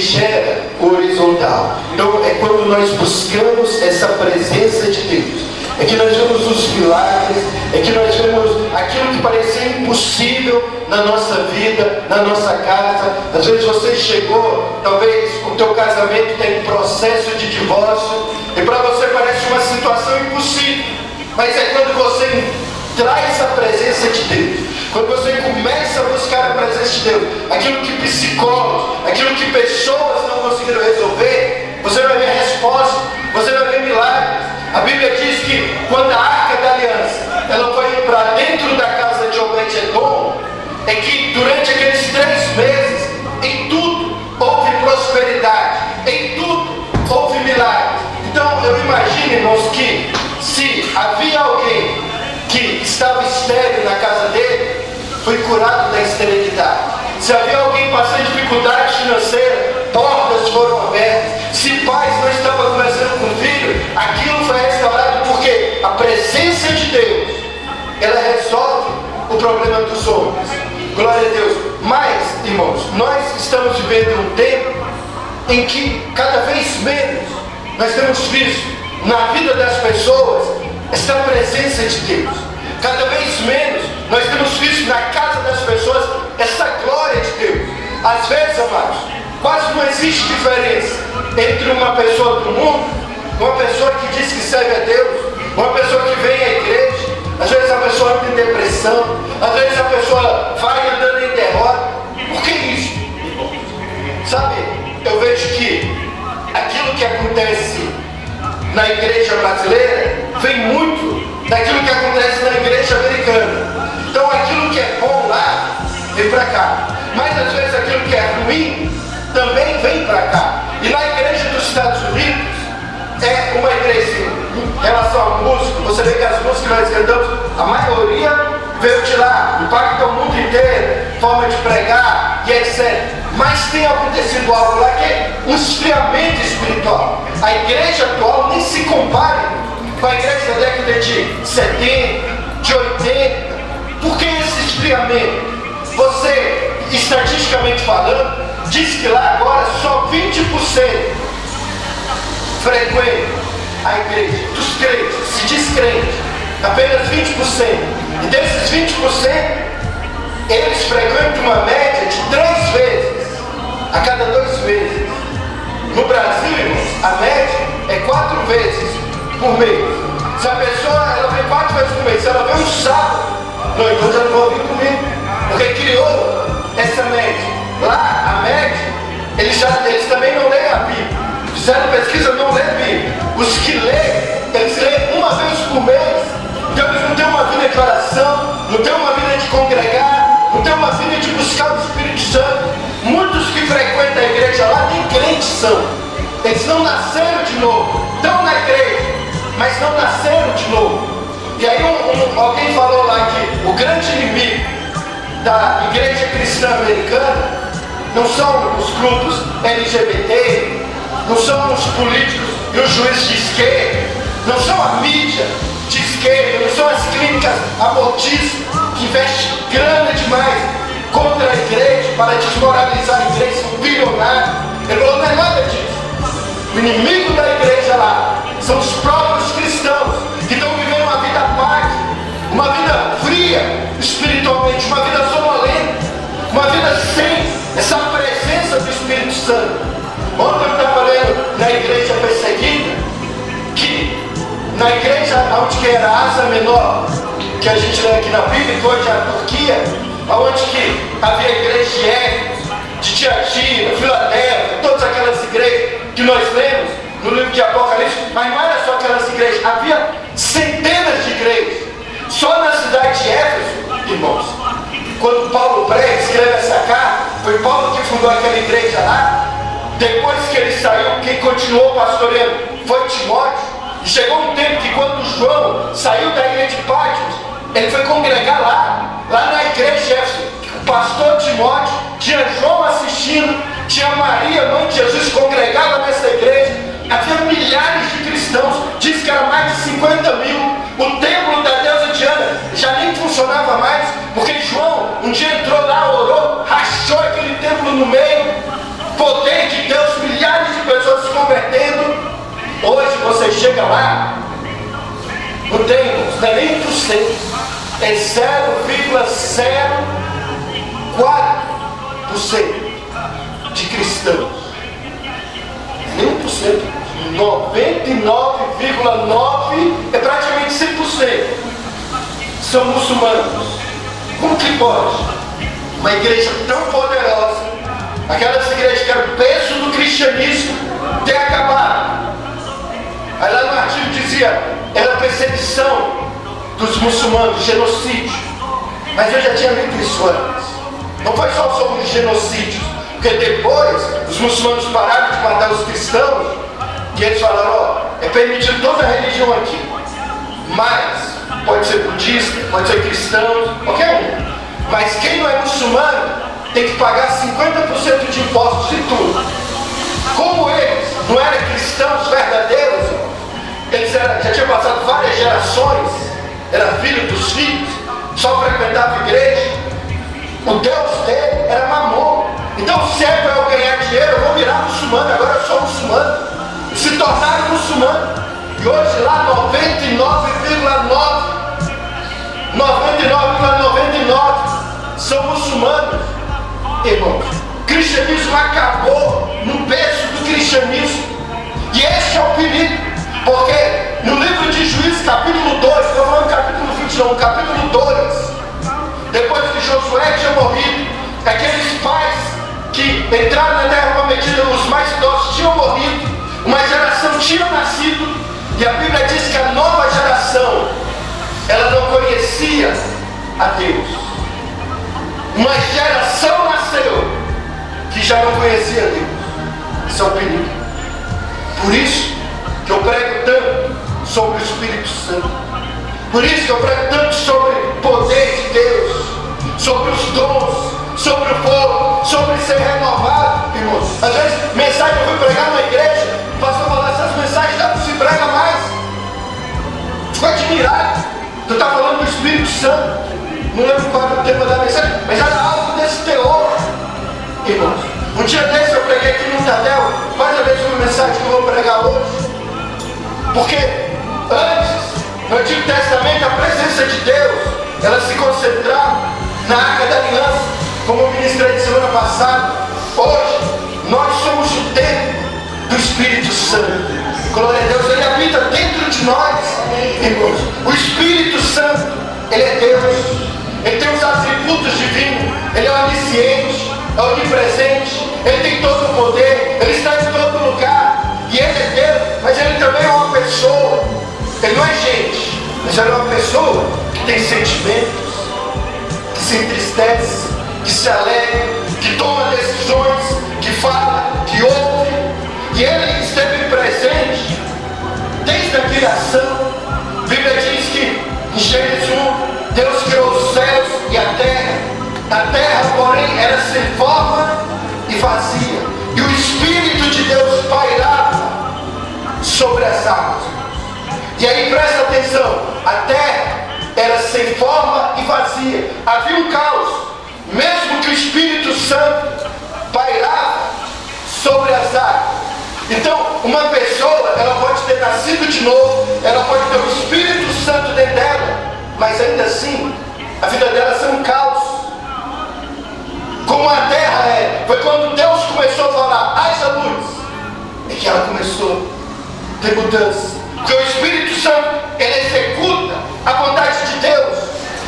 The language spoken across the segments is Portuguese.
gera o horizontal. Então é quando nós buscamos essa presença de Deus, é que nós vemos os milagres, é que nós vemos aquilo que parecia impossível na nossa vida, na nossa casa. Às vezes você chegou, talvez o teu casamento está em processo de divórcio, e para você parece uma situação impossível, mas é quando você traz a presença de Deus, quando você começa a buscar a presença de Deus, aquilo que psicólogos, aquilo que pessoas não conseguiram resolver, você vai ver resposta, você vai ver milagres. A Bíblia diz que quando a Arca da Aliança ela foi para dentro da casa de Obed-Edom, é que durante aqueles 3 meses, em tudo houve prosperidade, em tudo houve milagres. Então eu imagino, irmãos, que se havia alguém que estava estéril na casa dele, foi curado da esterilidade. Se havia alguém passando dificuldade financeira, portas foram abertas. Se pais não estavam conversando com o filho, aquilo foi restaurado, porque a presença de Deus, ela resolve o problema dos homens. Glória a Deus. Mas, irmãos, nós estamos vivendo um tempo em que cada vez menos nós temos visto na vida das pessoas esta presença de Deus. Cada vez menos nós temos visto na casa das pessoas essa glória de Deus. Às vezes, amados, quase não existe diferença entre uma pessoa do mundo, uma pessoa que diz que serve a Deus, uma pessoa que vem à igreja. Às vezes a pessoa anda em depressão, às vezes a pessoa vai andando em derrota. Por que isso? Sabe, eu vejo que aquilo que acontece na igreja brasileira vem muito daquilo que acontece na igreja americana. Então aquilo que é bom lá vem para cá, mas às vezes aquilo que é ruim também vem para cá. E na igreja dos Estados Unidos é uma igreja, em relação à música, você vê que as músicas que nós cantamos, a maioria veio de lá, impacta o mundo inteiro, forma de pregar e etc. Mas tem acontecido algo lá que é um esfriamento espiritual. A igreja atual nem se compara com a igreja da década de 70, de 80. Por que esse esfriamento? Você, estatisticamente falando, diz que lá agora só 20% frequenta a igreja, dos crentes, se diz crente, apenas 20%. E desses 20%, eles frequentam uma média de 3 vezes a cada 2 meses. No Brasil, irmãos, a média é 4 vezes por mês. Se a pessoa ela vem 4 vezes por mês, se ela vem um sábado, não, então já não vou vir comigo, porque criou essa média. Lá, a média, eles também não leem a Bíblia. Fizeram pesquisa, não lêem a Bíblia. Os que leem, eles leem uma vez por mês. Então eles não têm uma vida de oração, não têm uma vida de congregar, não têm uma vida de buscar o Espírito Santo. Muitos que frequentam a igreja lá têm crentes são. Eles não nasceram de novo. Estão na igreja, mas não nasceram de novo. E aí alguém falou lá que o grande inimigo da igreja cristã americana não são os grupos LGBT, não são os políticos e os juízes de esquerda, não são a mídia de esquerda, não são as clínicas abortistas que investem grana demais contra a igreja para desmoralizar a igreja, são bilionários. Ele falou, não é nada disso. O inimigo da igreja lá são os próprios cristãos que estão vivendo uma vida apática, uma vida fria espiritualmente, uma vida sonolenta, uma vida sem essa presença do Espírito Santo. Ontem eu estava lendo na igreja perseguida, que na igreja onde que era a Ásia Menor, que a gente lê aqui na Bíblia, que hoje é a Turquia, onde que havia igreja de Éfeso, de Tiatira, Filadélfia, todas aquelas igrejas que nós lemos no livro de Apocalipse, mas não era só aquelas igrejas, havia centenas de igrejas. Só na cidade de Éfeso, irmãos, quando Paulo prega, escreve essa carta, foi Paulo que fundou aquela igreja lá. Depois que ele saiu, quem continuou pastoreando foi Timóteo. E chegou um tempo que quando João saiu da ilha de Patmos, ele foi congregar lá na igreja de Éfeso. O pastor Timóteo, tinha João assistindo, tinha Maria, mãe de Jesus, congregada nessa igreja. Havia milhares de cristãos, diz que era mais de 50 mil. O templo da deusa Diana já nem funcionava mais, porque João um dia entrou lá, orou, rachou aquele templo no meio. Poder de Deus chega lá, não tem nem 1%, é 0,04% de cristãos. Nem 1%, 99,9% é praticamente 100%. São muçulmanos. Como que pode uma igreja tão poderosa, aquelas igrejas que eram o peso do cristianismo, ter acabado? Aí lá no artigo dizia, era perseguição dos muçulmanos, genocídio. Mas eu já tinha lido isso antes. Não foi só sobre os genocídios, porque depois os muçulmanos pararam de matar os cristãos, e eles falaram, ó, é permitido toda a religião aqui, mas pode ser budista, pode ser cristão, qualquer um. Mas quem não é muçulmano tem que pagar 50% de impostos e tudo. Como eles não eram cristãos verdadeiros, eles já tinham passado várias gerações, era filho dos filhos, só frequentava a igreja. O Deus dele era Mamon. Então sempre eu ganhar dinheiro, eu vou virar muçulmano, agora eu sou muçulmano. E se tornaram muçulmano. E hoje lá 99,99% são muçulmanos. Irmãos, o cristianismo acabou no berço do cristianismo. E esse é o perigo. Porque no livro de Juízes, capítulo 2, estou falando capítulo 20 não, capítulo 2, depois que Josué tinha morrido, aqueles pais que entraram na terra prometida, os mais idosos tinham morrido, uma geração tinha nascido, e a Bíblia diz que a nova geração, ela não conhecia a Deus. Uma geração nasceu que já não conhecia Deus. Isso é o perigo. Por isso que eu prego tanto sobre o Espírito Santo. Por isso que eu prego tanto sobre o poder de Deus, sobre os dons, sobre o povo, sobre ser renovado, irmãos. Às vezes, mensagem eu fui pregar numa igreja, o pastor falou, essas mensagens já não se prega mais. Ficou admirado. Tu está falando do Espírito Santo. Não lembro qual era o tema da mensagem, mas era algo desse teor, irmãos. Um dia desse eu preguei aqui no Tadel, quase a mesma mensagem que eu vou pregar hoje. Porque antes, no Antigo Testamento, a presença de Deus, ela se concentrava na Arca da Aliança, como eu ministrei semana passada. Hoje, nós somos o templo do Espírito Santo. Glória a Deus, Ele habita dentro de nós, irmãos. O Espírito Santo, Ele é Deus. Ele tem os atributos divinos. Ele é onisciente, é onipresente. Ele tem todo o poder. Ele está em todo lugar. E Ele é Deus, mas Ele também é uma pessoa. Ele não é gente, mas Ele é uma pessoa que tem sentimentos, que se entristece, que se alegra, que toma decisões, que fala, que ouve. E Ele esteve presente desde a criação. A Bíblia diz que em Gênesis 1, Deus criou os céus e a terra. A terra, porém, era sem forma e vazia. E o Espírito de Deus pairava sobre as águas. E aí presta atenção, a terra era sem forma e vazia. Havia um caos, mesmo que o Espírito Santo pairava sobre as águas. Então, uma pessoa, ela pode ter nascido de novo, ela pode ter o Espírito Santo dentro dela, mas ainda assim, a vida dela é um caos. Como a terra é. Foi quando Deus começou a falar, haja luz, é que ela começou a ter mudança. Porque o Espírito Santo, ele executa a vontade de Deus.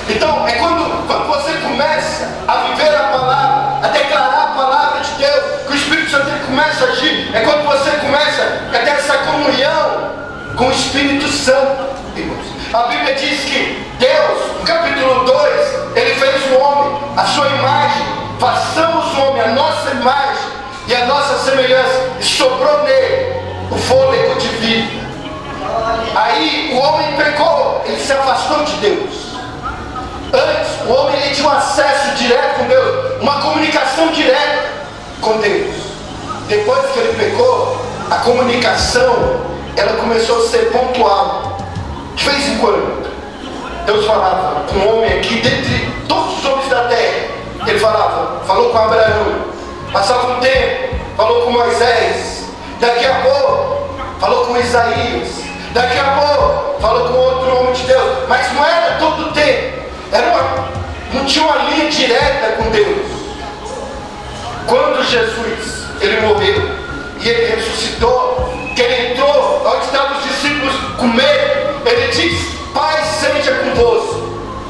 Então, é quando você começa a viver a palavra, a declarar a palavra de Deus, que o Espírito Santo ele começa a agir. É quando você começa a ter essa comunhão com o Espírito Santo, irmãos. A Bíblia diz que Deus, no capítulo 2, Ele fez o homem, a sua imagem. Façamos o homem, a nossa imagem e a nossa semelhança. E sobrou nele o fôlego de vida. Aí o homem pecou, ele se afastou de Deus. Antes, o homem ele tinha um acesso direto com Deus, uma comunicação direta com Deus. Depois que ele pecou, a comunicação, ela começou a ser pontual. De vez em quando, Deus falava com um homem aqui, dentre todos os homens da terra. Ele falou com Abraão. Passava um tempo, falou com Moisés. Daqui a pouco, falou com Isaías. Daqui a pouco, falou com outro homem de Deus, mas não era todo o tempo, não tinha uma linha direta com Deus. Quando Jesus, ele morreu, e ele ressuscitou, que ele entrou, onde estavam os discípulos com medo, ele diz: Pai seja convosco.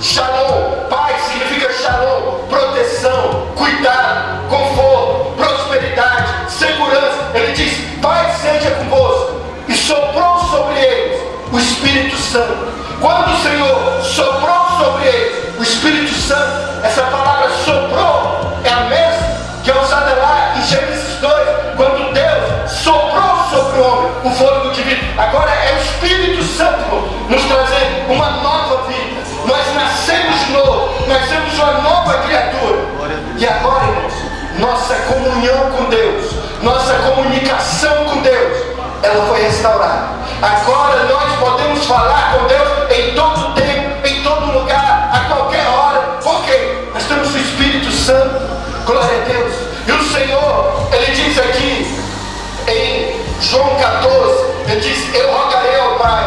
Shalom, Pai significa shalom, proteção, cuidado, conforto, prosperidade, segurança. Ele diz: Pai seja convosco. E soprou sobre eles o Espírito Santo. Quando o Senhor soprou sobre eles o Espírito Santo, essa palavra soprou é a mesma que é usada lá em Gênesis 2, quando Deus soprou sobre o homem o fôlego divino. Agora é o Espírito Santo nos trazendo uma nova vida. Nós nascemos de novo, nós temos uma nova criatura. E agora, irmãos, nossa comunhão com Deus, nossa comunicação com Deus, ela foi restaurada. Agora nós podemos falar com Deus em todo tempo, em todo lugar, a qualquer hora. Por quê? Nós temos o Espírito Santo. Glória a Deus. E o Senhor, ele diz aqui em João 14, ele diz: Eu rogarei ao Pai,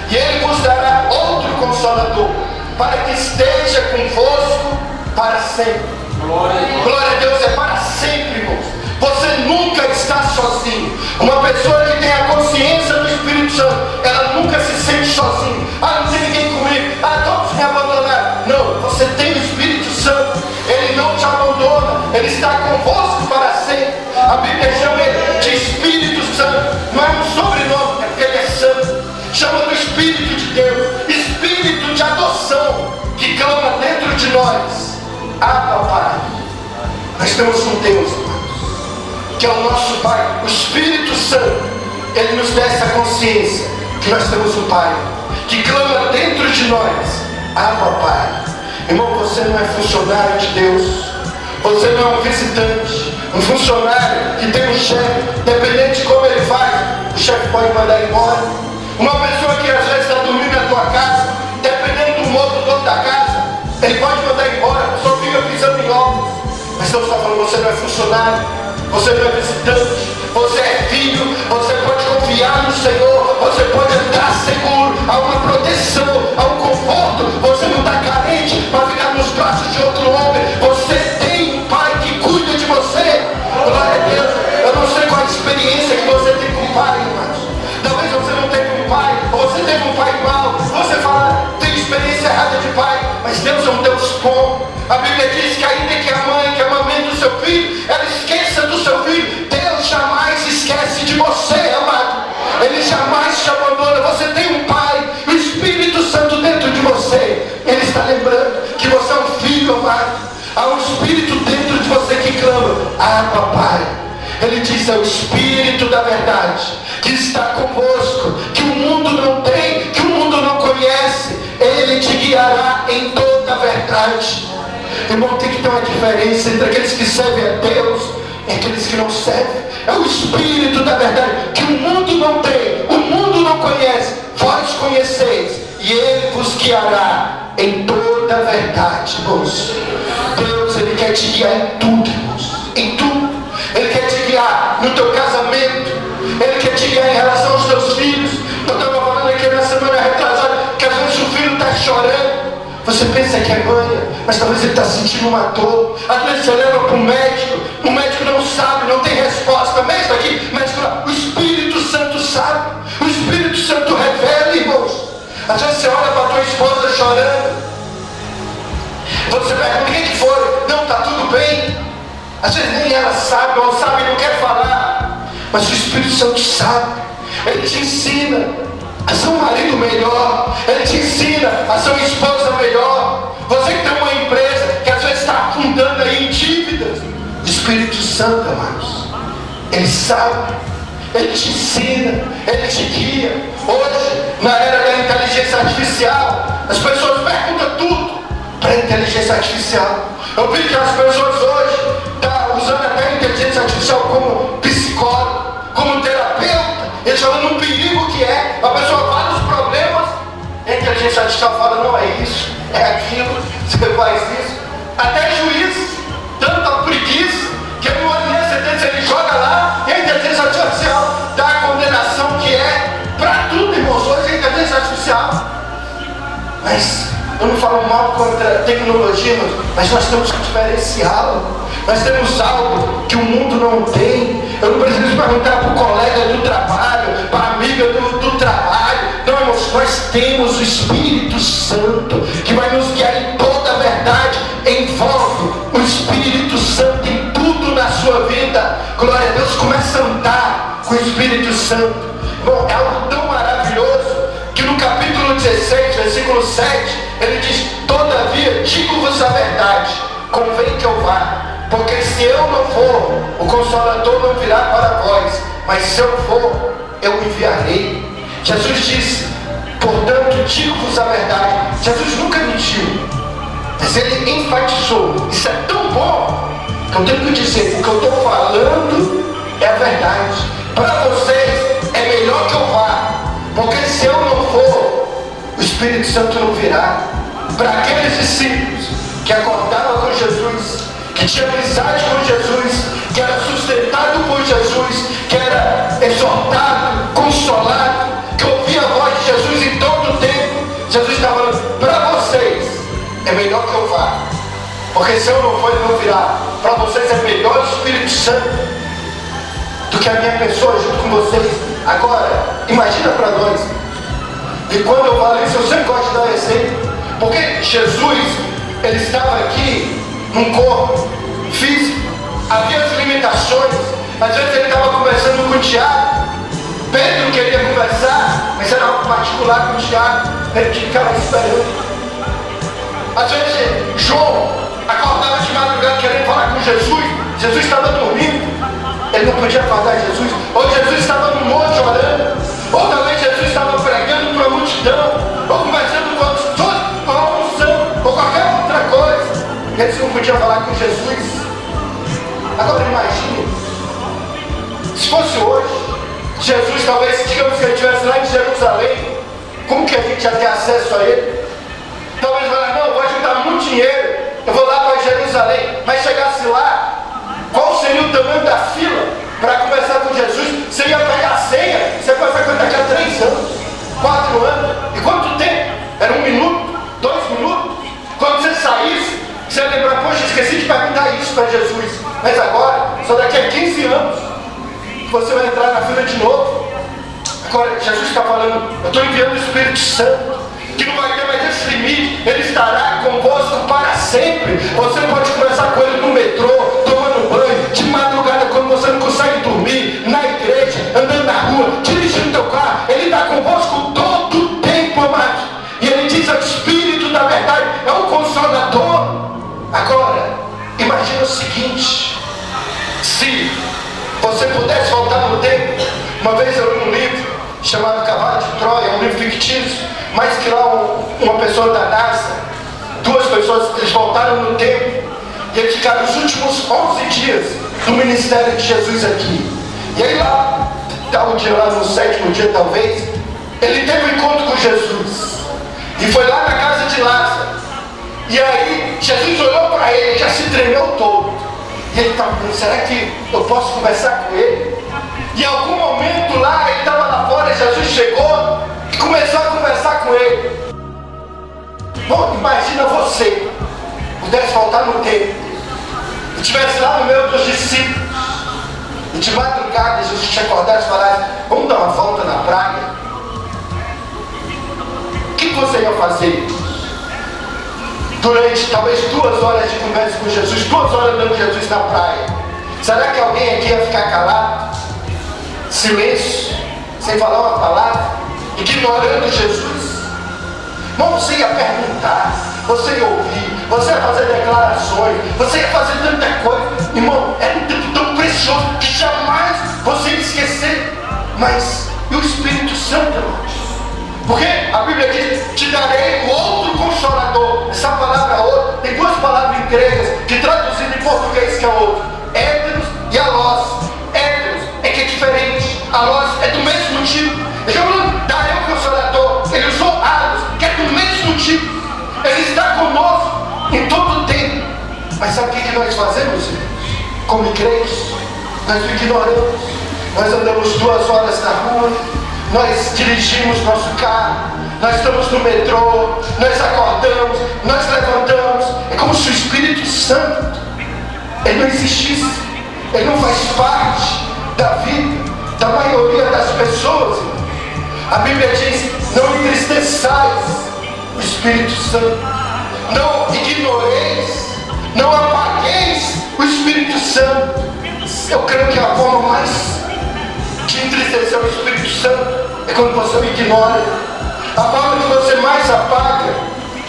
e ele vos dará outro Consolador, para que esteja convosco para sempre. Glória a Deus, é para sempre, irmãos. Você nunca está sozinho. Uma pessoa que tem a consciência do Espírito Santo, ela nunca se sente sozinha. Ah, não tem ninguém comigo. Ah, todos me abandonaram. Não, você tem o Espírito Santo. Ele não te abandona. Ele está convosco para sempre. A Bíblia chama ele de Espírito Santo. Não é um sobrenome, é porque ele é santo. Chama do Espírito de Deus, Espírito de adoção, que clama dentro de nós: Abba, Pai. Nós temos um Deus, que é o nosso Pai, o Espírito Santo. Ele nos dá essa consciência que nós temos um Pai que clama dentro de nós: Abba, Pai. Irmão, você não é funcionário de Deus. Você não é um visitante, um funcionário que tem um chefe. Dependente de como ele faz, o chefe pode mandar embora. Uma pessoa que às vezes está dormindo na tua casa, dependendo do modo do dono da casa, ele pode mandar embora. A pessoa fica pisando em ovos. Mas Deus está falando: você não é funcionário, você não é visitante, você é filho. Você pode confiar no Senhor, você pode andar seguro. Há uma proteção, há um conforto. Você não está carente para ficar nos braços de outro homem. Você tem um Pai que cuida de você. Glória a Deus. Eu não sei qual a experiência que você tem com o Pai, irmãos. Talvez você não tenha um pai, ou você teve um pai mau. Você fala: tem experiência errada de pai. Mas Deus é um Deus bom. A Bíblia diz que ainda que a mãe que amamenta o seu filho, ela esqueça do seu filho, Deus jamais esquece de você, amado. Ele jamais te abandona. Você tem um Pai, o Espírito Santo dentro de você. Ele está lembrando que você é um filho, amado. Há um Espírito dentro de você que clama: Abba, Pai. Ele diz: é o Espírito da verdade que está convosco, que o mundo não tem, que o mundo não conhece. Ele te guiará em toda a verdade. Irmão, tem que ter uma diferença entre aqueles que servem a Deus e aqueles que não servem. É o Espírito da verdade que o mundo não tem, o mundo não conhece. Vós conheceis, e Ele vos guiará em toda a verdade, irmãos. Deus, Ele quer te guiar em tudo, irmãos, em tudo. Ele quer te guiar no teu casamento. Ele quer te guiar em relação aos teus filhos. Eu estava falando aqui na semana retrasada que às vezes o filho está chorando. Você pensa que é manha, mas talvez ele está sentindo uma dor. Às vezes você leva para o médico não sabe, não tem resposta. Mesmo aqui, médico, o Espírito Santo sabe. O Espírito Santo revela, irmãos. Às vezes você olha para a tua esposa chorando. Você pergunta: o que foi? Não, está tudo bem. Às vezes nem ela sabe, ou sabe e não quer falar. Mas o Espírito Santo sabe. Ele te ensina a ser um marido melhor. Ele te ensina a ser uma esposa melhor. Você que tem uma empresa que às vezes está afundando aí em dívidas, o Espírito Santo, amados, Ele sabe. Ele te ensina, Ele te guia. Hoje, na era da inteligência artificial, as pessoas perguntam tudo para a inteligência artificial. Eu vi que as pessoas hoje estão usando até a inteligência artificial como psicólogo, como terapeuta. Eles falam no perigo que é. A pessoa fala os problemas, a inteligência artificial fala: não é isso, é aquilo, você faz isso. Até juiz, tanta preguiça, que no ano sentença ele joga lá, e a inteligência artificial dá a condenação que é para tudo, irmãos. Mas eu não falo mal contra a tecnologia, mas nós temos que diferenciá-la. Nós temos algo que o mundo não tem. Eu não preciso perguntar para o colega do trabalho, para a amiga do trabalho. Não, irmãos, nós temos o Espírito Santo que vai nos guiar em toda a verdade. Envolve o Espírito Santo em tudo na sua vida. Glória a Deus, começa a andar com o Espírito Santo. Bom, é algo tão maravilhoso que no capítulo 16, versículo 7, ele diz: todavia digo-vos a verdade, convém que eu vá, porque se eu não for, o Consolador não virá para vós, mas se eu for, eu o enviarei. Jesus disse: portanto digo-vos a verdade. Jesus nunca mentiu, mas ele enfatizou. Isso é tão bom que eu tenho que dizer: o que eu estou falando é a verdade. Para vocês é melhor que eu vá, porque se eu não for, o Espírito Santo não virá. Para aqueles discípulos que acordavam com Jesus, que tinham amizade com Jesus, que era sustentado por Jesus, que era exortado, consolado, que ouvia a voz de Jesus em todo o tempo, Jesus está falando: para vocês é melhor que eu vá, porque se eu não for, ele não virá. Para vocês é melhor o Espírito Santo do que a minha pessoa junto com vocês. Agora, imagina para nós. E quando eu falo isso, eu sempre gosto de dar um exemplo, porque Jesus, ele estava aqui num corpo físico, havia as limitações. Às vezes ele estava conversando com o Tiago, Pedro queria conversar, mas era algo particular com o Tiago, ele tinha que ficar esperando. Às vezes João acordava de madrugada querendo falar com Jesus, Jesus estava dormindo, ele não podia acordar Jesus. Ou Jesus estava no monte orando, ou talvez Jesus estava pregando para a multidão, ou conversando com outros, ou almoçando, ou qualquer outra coisa, eles não podiam falar com Jesus. Agora imagine, se fosse hoje, Jesus talvez, digamos que ele estivesse lá em Jerusalém, como que a gente ia ter acesso a ele? Talvez falar: não, eu vou ajudar muito dinheiro, eu vou lá para Jerusalém. Mas chegasse lá, qual seria o tamanho da fila para conversar com Jesus? Você ia pegar a senha, você vai ficar daqui a 3 anos, 4 anos. E quanto tempo? Era 1 minuto, 2 minutos? Quando você saísse, você ia lembrar: poxa, esqueci de perguntar isso para Jesus. Mas agora, só daqui a 15 anos, você vai entrar na fila de novo. Agora, Jesus está falando: eu estou enviando o Espírito Santo, que não vai ter mais esse limite, ele estará convosco para sempre. Você pode conversar com ele no metrô, tomando banho, de madrugada quando você não consegue dormir, na igreja, andando na rua, dirigindo teu carro. Ele está convosco todo o tempo, amados. E ele diz: é o Espírito da verdade, é o Consolador. Agora, imagina o seguinte: se você pudesse voltar no tempo. Uma vez eu li um livro chamado Cavalo de Troia, um livro fictício, mas que lá uma pessoa da NASA, 2 pessoas, eles voltaram no tempo e eles ficaram os últimos 11 dias do ministério de Jesus aqui. E aí lá, tal dia lá no 7º dia talvez, ele teve um encontro com Jesus e foi lá na casa de Lázaro. E aí Jesus olhou para ele, já se tremeu todo. E ele estava pensando: será que eu posso conversar com ele? E em algum momento lá, ele estava lá fora, Jesus chegou e começou a conversar com ele. Bom, imagina você pudesse voltar no tempo e estivesse lá no meio dos discípulos, e de madrugada Jesus te acordasse e falasse: vamos dar uma volta na praia. O que você ia fazer? Durante talvez 2 horas de conversa com Jesus, 2 horas andando com Jesus na praia, será que alguém aqui ia ficar calado? Silêncio, sem falar uma palavra, ignorando Jesus? Não, você ia perguntar, você ia ouvir, você ia fazer declarações, você ia fazer tanta coisa. Irmão, era um tempo tão precioso que jamais você ia esquecer. Mas e o Espírito Santo, irmãos? Porque a Bíblia diz: te darei o outro Consolador. Essa palavra outro tem 2 palavras gregas que traduzido em português que é outro: héteros e alós. Héteros é que é diferente, alós é do mesmo tipo. Ele está falando: darei o Consolador. Ele usou alós, que é do mesmo tipo. Ele está conosco em todo o tempo. Mas sabe o que nós fazemos, irmãos? Como igreja, nós ignoramos. Nós andamos 2 horas na rua, nós dirigimos nosso carro, nós estamos no metrô, nós acordamos, nós levantamos. É como se o Espírito Santo, ele não existisse, ele não faz parte da vida da maioria das pessoas. A Bíblia diz: não entristeçais o Espírito Santo, não ignoreis, não apagueis o Espírito Santo. Eu creio que a forma mais de entristecer o Espírito Santo é quando você o ignora. A forma que você mais apaga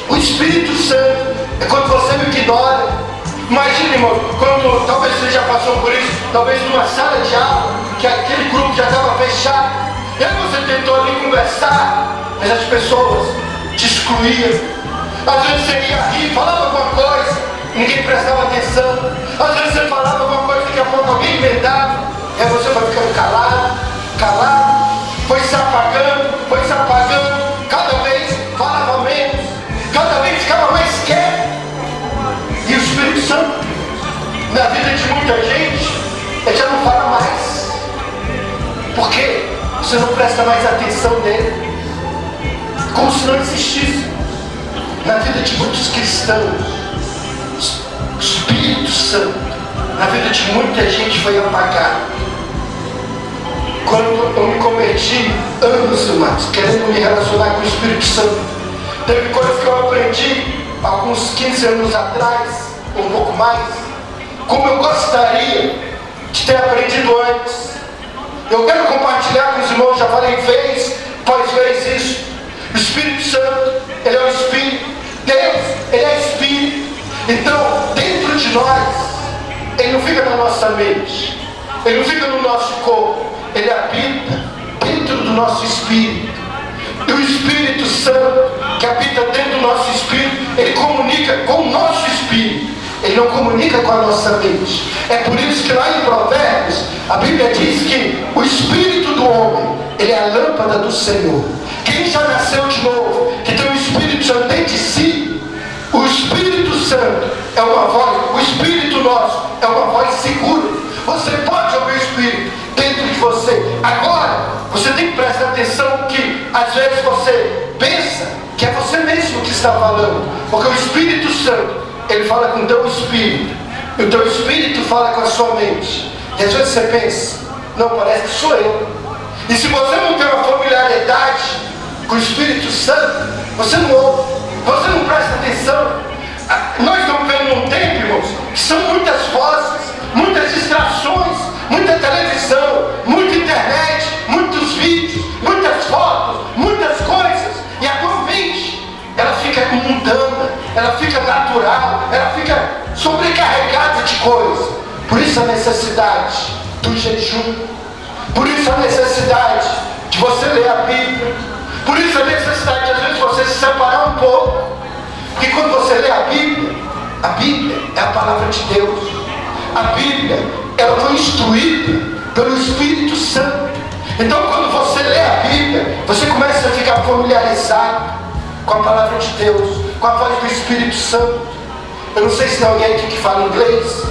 o Espírito Santo é quando você o ignora. Imagine, irmão, quando talvez você já passou por isso, talvez numa sala de aula, que aquele grupo já estava fechado, e aí você tentou ali conversar, mas as pessoas te excluíam. Às vezes você ia rir, falava alguma coisa, ninguém prestava atenção. Às vezes você falava alguma coisa, daqui a pouco alguém inventava, e aí você vai ficando calado, foi se apagando, cada vez falava menos, cada vez ficava mais quieto. E o Espírito Santo, na vida de muita gente, ele já não fala mais. Por quê? Você não presta mais atenção nele, como se não existisse. Na vida de muitos cristãos, o Espírito Santo, na vida de muita gente, foi apagado. Quando eu me converti, anos, irmãos, querendo me relacionar com o Espírito Santo, teve coisas que eu aprendi alguns 15 anos atrás, ou um pouco mais, como eu gostaria de ter aprendido antes. Eu quero compartilhar com os irmãos, já falei vez após vez isso. O Espírito Santo, ele é o Espírito. Deus, ele é Espírito. Então, dentro de nós, ele não fica na nossa mente, ele não fica no nosso corpo, ele habita dentro do nosso espírito. E o Espírito Santo, que habita dentro do nosso espírito, ele comunica com o nosso espírito, ele não comunica com a nossa mente. É por isso que lá em Provérbios, a Bíblia diz que o espírito do homem, ele é a lâmpada do Senhor. Quem já nasceu de novo, que tem o Espírito Santo dentro de si, o Espírito Santo é uma voz, o Espírito nosso é uma voz segura. Você pode ouvir o Espírito dentro de você. Agora, você tem que prestar atenção que às vezes você pensa que é você mesmo que está falando, porque o Espírito Santo, ele fala com o teu espírito, e o teu espírito fala com a sua mente. E às vezes você pensa: não, parece que sou eu. E se você não tem uma familiaridade com o Espírito Santo, você não ouve, você não presta atenção. Nós estamos vendo um tempo, irmãos, que são muitas vozes, muitas distrações, muita televisão, muita internet, muitos vídeos, muitas fotos, muitas coisas. E a tua mente, ela fica mundana, ela fica natural, ela fica sobrecarregada de coisas. Por isso a necessidade do jejum, por isso a necessidade de você ler a Bíblia, por isso a necessidade de às vezes você se separar um pouco. Porque quando você lê a Bíblia é a palavra de Deus. A Bíblia, ela foi instruída pelo Espírito Santo. Então quando você lê a Bíblia, você começa a ficar familiarizado com a palavra de Deus, com a voz do Espírito Santo. Eu não sei se tem alguém aqui que fala inglês,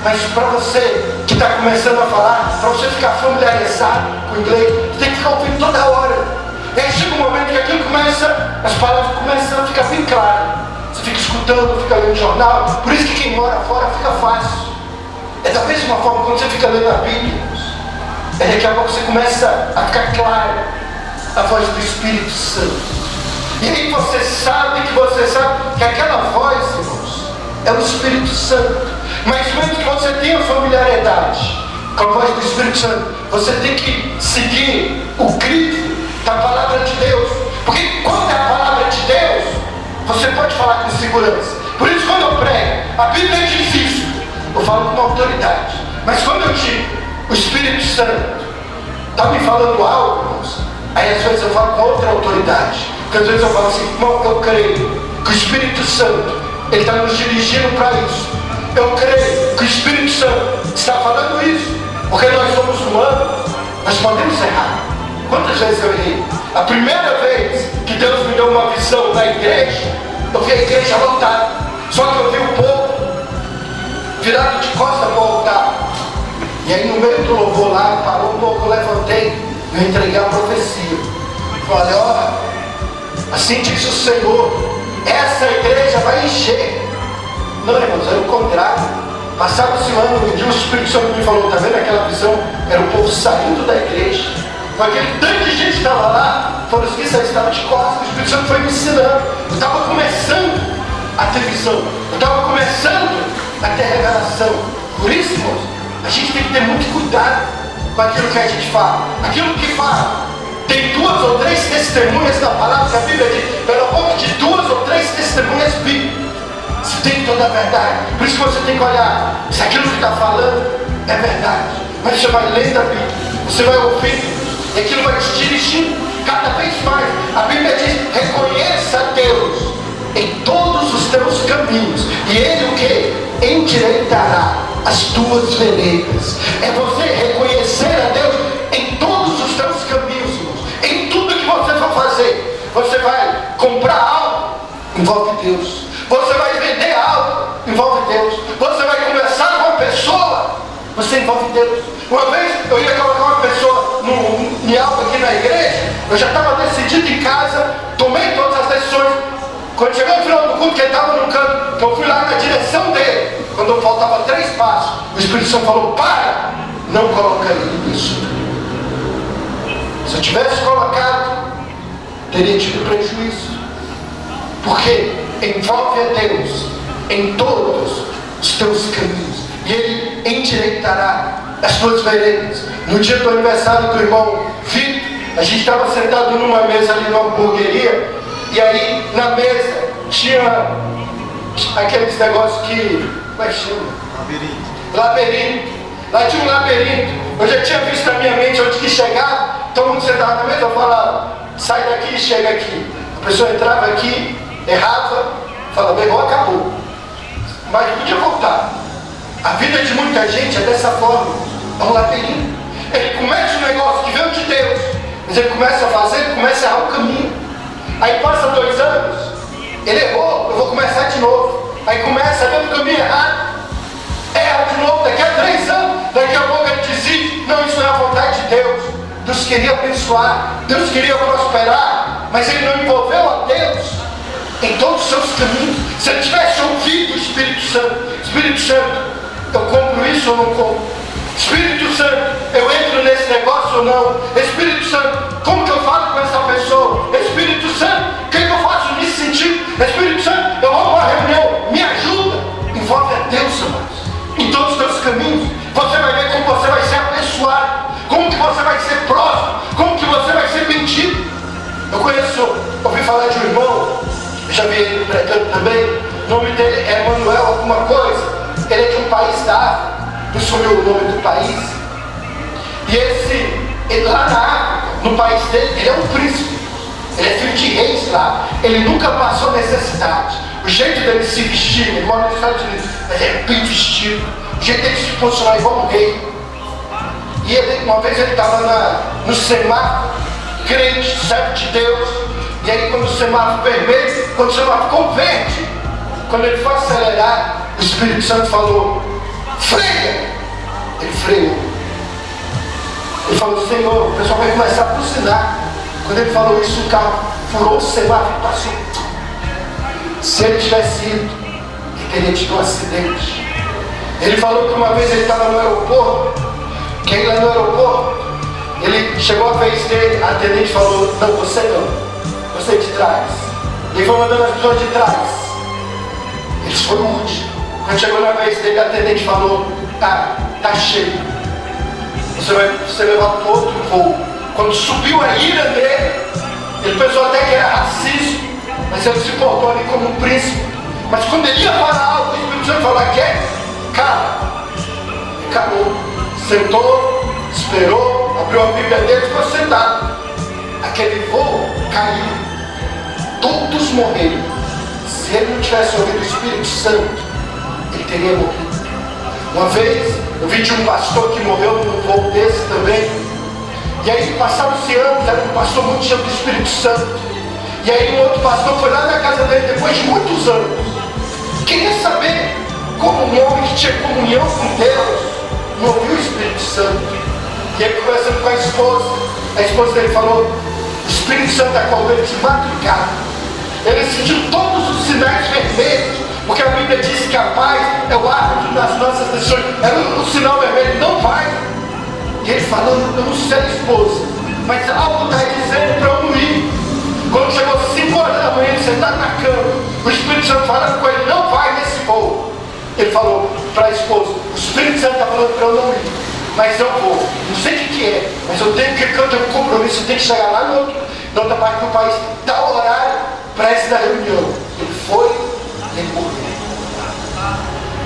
mas para você que está começando a falar, para você ficar familiarizado com o inglês, você tem que ficar ouvindo toda hora. E aí chega um momento que aquilo começa, as palavras começam a ficar bem claras. Você fica escutando, fica lendo jornal. Por isso que quem mora fora fica fácil. É da mesma forma quando você fica lendo a Bíblia, daqui a pouco você começa a ficar claro a voz do Espírito Santo. E aí você sabe que aquela voz, irmãos, é o Espírito Santo. Mas mesmo que você tenha familiaridade com a voz do Espírito Santo, você tem que seguir o crivo da palavra de Deus. Porque quando é a palavra de Deus, você pode falar com segurança. Por isso quando eu prego, a Bíblia diz isso, eu falo com autoridade. Mas quando eu digo, o Espírito Santo está me falando algo, irmãos, aí às vezes eu falo com outra autoridade. Porque às vezes eu falo assim: irmão, eu creio que o Espírito Santo, ele está nos dirigindo para isso. Eu creio que o Espírito Santo está falando isso, porque nós somos humanos, nós podemos errar. Quantas vezes eu errei? A primeira vez que Deus me deu uma visão na igreja, eu vi a igreja lotada, só que eu vi o povo virado de costas para o altar. E aí no meio do louvor lá, parou um pouco, eu levantei e entreguei a profecia. Falei: ó, Assim diz o Senhor, essa igreja vai encher. Não, irmãos, era o contrário. Passava-se um ano, um dia o Espírito Santo me falou, está vendo aquela visão? Era o povo saindo da igreja. Com aquele tanto de gente que estava lá, foram os que estavam de costas, o Espírito Santo foi me ensinando. Eu estava começando a ter visão. Eu estava começando a ter revelação. Por isso, irmãos, a gente tem que ter muito cuidado com aquilo que a gente fala. Aquilo que fala. Tem 2 ou 3 testemunhas da palavra que a Bíblia diz. Pela boca de 2 ou 3 testemunhas bíblicas. Se tem toda a verdade. Por isso que você tem que olhar se aquilo que está falando é verdade. Mas você vai lendo a Bíblia, você vai ouvindo, e aquilo vai te dirigindo cada vez mais. A Bíblia diz, reconheça a Deus em todos os teus caminhos, e Ele o que? Endireitará as tuas veredas. É você reconhecer a Deus em todos os teus caminhos, irmãos. Em tudo que você for fazer. Você vai comprar algo, envolve Deus. Você vai vender algo, envolve Deus. Você vai conversar com uma pessoa, você envolve Deus. Uma vez eu ia colocar uma pessoa em algo aqui na igreja, eu já estava decidido em casa, tomei todas as decisões. Quando chegou no final do culto, que ele estava no canto, eu fui lá na direção dele. Quando faltava 3 passos, o Espírito Santo falou, para, não coloca ele nisso. Se eu tivesse colocado, teria tido prejuízo. Porque envolve a Deus em todos os teus caminhos, e Ele endireitará as tuas veredas. No dia do aniversário do irmão Vitor, a gente estava sentado numa mesa ali numa hamburgueria, e aí na mesa tinha aqueles negócios que, como é que chama? Labirinto. Lá tinha um labirinto. Eu já tinha visto na minha mente onde que chegava, todo mundo sentava na mesa, eu falava, sai daqui e chega aqui. A pessoa entrava aqui, errava, falava, errou, acabou. Mas podia voltar. A vida de muita gente é dessa forma. É um labirinto. Ele começa um negócio que veio de Deus, mas ele começa a fazer, ele começa a errar o caminho. Aí passa 2 anos, ele errou, eu vou começar de novo. Aí começa a ver o caminho errado, erra de novo, daqui a 3 anos, daqui a pouco ele decide, não, isso não é a vontade de Deus. Deus queria abençoar, Deus queria prosperar, mas ele não envolveu a Deus em todos os seus caminhos. Se ele tivesse ouvido o Espírito Santo, eu compro isso ou não compro? Espírito Santo, eu entro nesse negócio ou não? Espírito Santo, como que eu falo com essa pessoa? Espírito Santo, o que eu faço nesse sentido? Espírito Santo, eu vou para uma reunião, me ajuda. Envolve a Deus, amados, em todos os teus caminhos. Você vai ver como você vai ser abençoado, como que você vai ser próximo, como que você vai ser bendito. Eu ouvi falar de um irmão, eu já vi ele pregando também, o nome dele é Manuel alguma coisa. Ele é de um país da África, não sumiu o nome do país. E ele lá na África, no país dele, ele é um príncipe. Ele é filho de reis lá. Ele nunca passou necessidade. O jeito dele se vestir, ele mora nos Estados Unidos, mas é bem vestido. O jeito dele se posicionar igual um rei. E uma vez ele estava no semáforo, crente, servo de Deus. E aí quando o semáforo vermelho, quando o semáforo ficou verde, quando ele foi acelerar, o Espírito Santo falou, freia! Ele freou. Ele falou, Senhor, o pessoal vai começar a buzinar. Quando ele falou isso, o carro furou o semáforo e passou. Se ele tivesse ido, ele teria tido um acidente. Ele falou que uma vez ele estava no aeroporto, que aí lá no aeroporto, ele chegou a vez dele, a atendente falou, não, você não, você de trás. Ele foi mandando as pessoas de trás. Ele foi o último. Quando chegou na vez dele, a atendente falou, tá cheio. Você vai ser levado para outro voo. Quando subiu a ira dele, ele pensou até que era racismo, mas ele se portou ali como um príncipe. Mas quando ele ia falar algo, o Espírito Santo falou, quer? Cala. Ele calou. Sentou, esperou, abriu a Bíblia dele e ficou sentado. Aquele voo caiu. Todos morreram. Se ele não tivesse ouvido o Espírito Santo, ele teria morrido. Uma vez, eu vi de um pastor que morreu num voo desse também. E aí passaram-se anos, era um pastor muito cheio do Espírito Santo. E aí um outro pastor foi lá na casa dele depois de muitos anos. Queria saber como um homem que tinha comunhão com Deus não ouviu o Espírito Santo. E aí conversando com a esposa dele falou, o Espírito Santo acordou ele de madrugada. Ele sentiu todos os sinais vermelhos, porque a Bíblia diz que a paz é o árbitro das nossas decisões. Era o sinal vermelho, não vai. E ele falando, eu não sei, esposa, mas algo está dizendo para eu não ir. Quando chegou 5 horas da manhã, ele sentado na cama, o Espírito Santo falando com ele, não vai nesse voo. Ele falou para a esposa, o Espírito Santo está falando para eu não ir, mas eu vou. Não sei o que é, mas eu tenho que ter um compromisso, eu tenho que chegar lá na outra parte do país, tal horário, para essa reunião. Ele foi, ele morreu.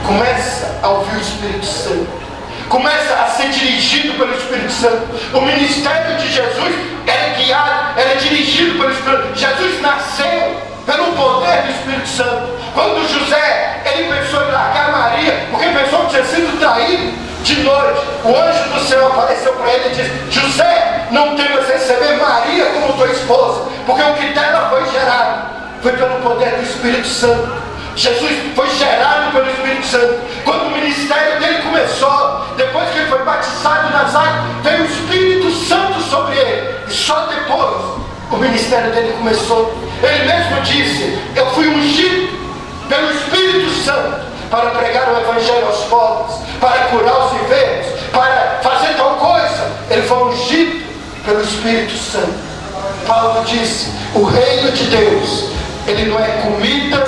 Começa a ouvir o Espírito Santo. Começa a ser dirigido pelo Espírito Santo. O ministério de Jesus era guiado, era dirigido pelo Espírito. Jesus nasceu pelo poder do Espírito Santo. Quando José, ele pensou em largar Maria, porque pensou que tinha sido traído de noite, o anjo do Senhor apareceu para ele e disse, José, não temas receber Maria como tua esposa, porque o que dela foi gerado foi pelo poder do Espírito Santo. Jesus foi gerado pelo Espírito Santo. Quando o ministério dele começou, depois que ele foi batizado nas águas, veio o Espírito Santo sobre ele. E só depois o ministério dele começou. Ele mesmo disse, eu fui ungido pelo Espírito Santo para pregar o Evangelho aos pobres, para curar os enfermos, para fazer tal coisa. Ele foi ungido pelo Espírito Santo. Paulo disse, o reino de Deus, ele não é comida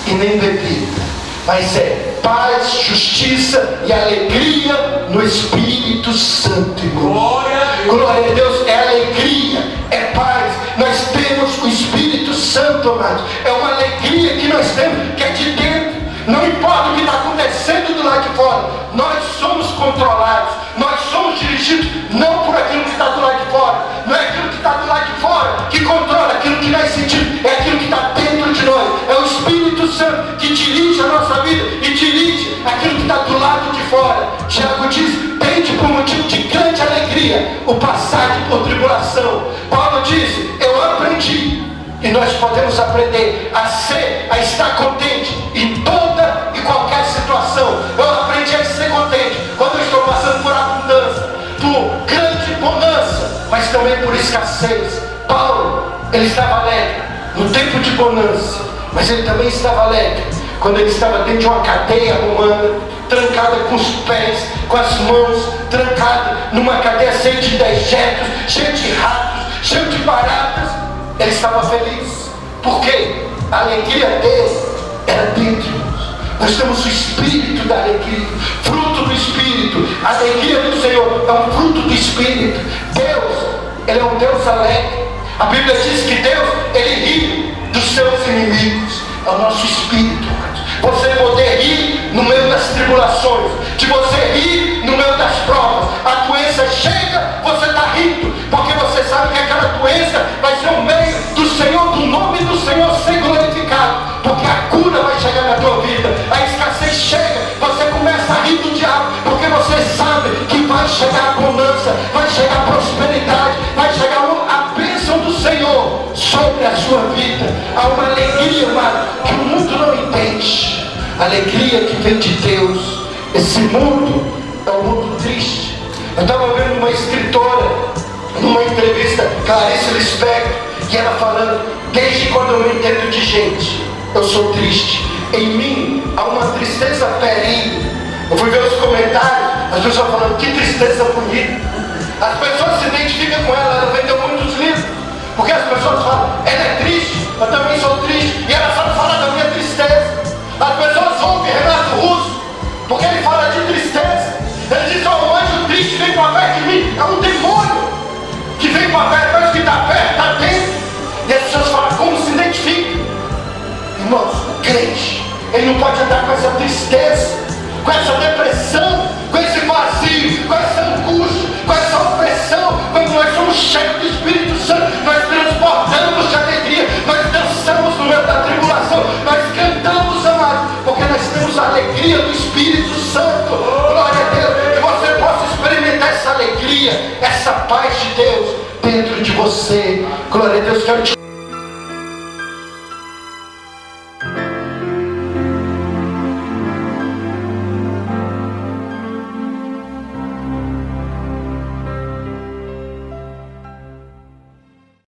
e nem bebida, mas é paz, justiça e alegria no Espírito Santo, irmão. Glória a Deus, é alegria, é paz. Nós temos o Espírito Santo, amados. É uma alegria que nós temos, que é de dentro. Não importa o que está acontecendo do lado de fora, nós somos controlados, nós somos dirigidos não por aquilo que está do lado de fora. Não é aquilo que está do lado de fora que controla aquilo que nós sentimos, é aquilo que está dentro de nós. É o Espírito Santo que dirige a nossa vida e dirige aquilo que está do lado de fora. Tiago diz, tende por motivo de grande alegria o passar por tribulação. Paulo diz, eu aprendi, e nós podemos aprender a estar contente em toda e qualquer situação. Eu aprendi a ser contente quando eu estou passando por abundância, por grande bonança, mas também por escassez. Paulo, ele estava alegre no tempo de bonança, mas ele também estava alegre quando ele estava dentro de uma cadeia romana, trancada com os pés, com as mãos, trancado numa cadeia cheia de dejetos, cheia de ratos, cheia de baratas. Ele estava feliz. Por quê? A alegria dele era dentro. Nós temos o Espírito da alegria, fruto do Espírito. A alegria do Senhor é um fruto do Espírito. Deus, ele é um Deus alegre. A Bíblia diz que Deus, ele ri dos seus inimigos. É o nosso Espírito. Você poder rir no meio das tribulações, de você rir no meio das provas. A doença chega, você está rindo, porque você sabe que aquela doença vai ser um meio do Senhor, do nome do Senhor ser glorificado, porque a cura vai chegar na tua vida. A escassez chega, você começa a rir do diabo, porque você sabe que vai chegar a bonança, vai chegar a prosperidade, vai chegar a bênção do Senhor sobre a sua vida. Há uma alegria, amado, que o mundo não entende. Alegria que vem de Deus. Esse mundo é um mundo triste. Eu estava vendo uma escritora numa entrevista, Clarice Lispector, e ela falando, desde quando eu me entendo de gente, eu sou triste. Em mim há uma tristeza perene. Eu fui ver os comentários, as pessoas falando, que tristeza bonita. As pessoas se identificam com ela, ela vendeu muitos livros, porque as pessoas falam, ela é triste, eu também sou triste, e ela só fala da minha tristeza. As pessoas ouvem Renato Russo, porque ele fala de tristeza. Ele diz, um anjo triste vem para perto de mim. É um demônio que vem para perto, mas que está perto, está dentro. E as pessoas falam, como se identifica? Irmãos, o crente, ele não pode andar com essa tristeza, com essa depressão, com esse vazio, com essa angústia, com essa opressão. Quando nós somos cheios do Espírito Santo, nós transbordamos de alegria, nós dançamos no meio da tribulação, nós cantamos, amados, porque nós temos a alegria do Espírito Santo. Glória a Deus, que você possa experimentar essa alegria, essa paz de Deus dentro de você. Glória a Deus, quero te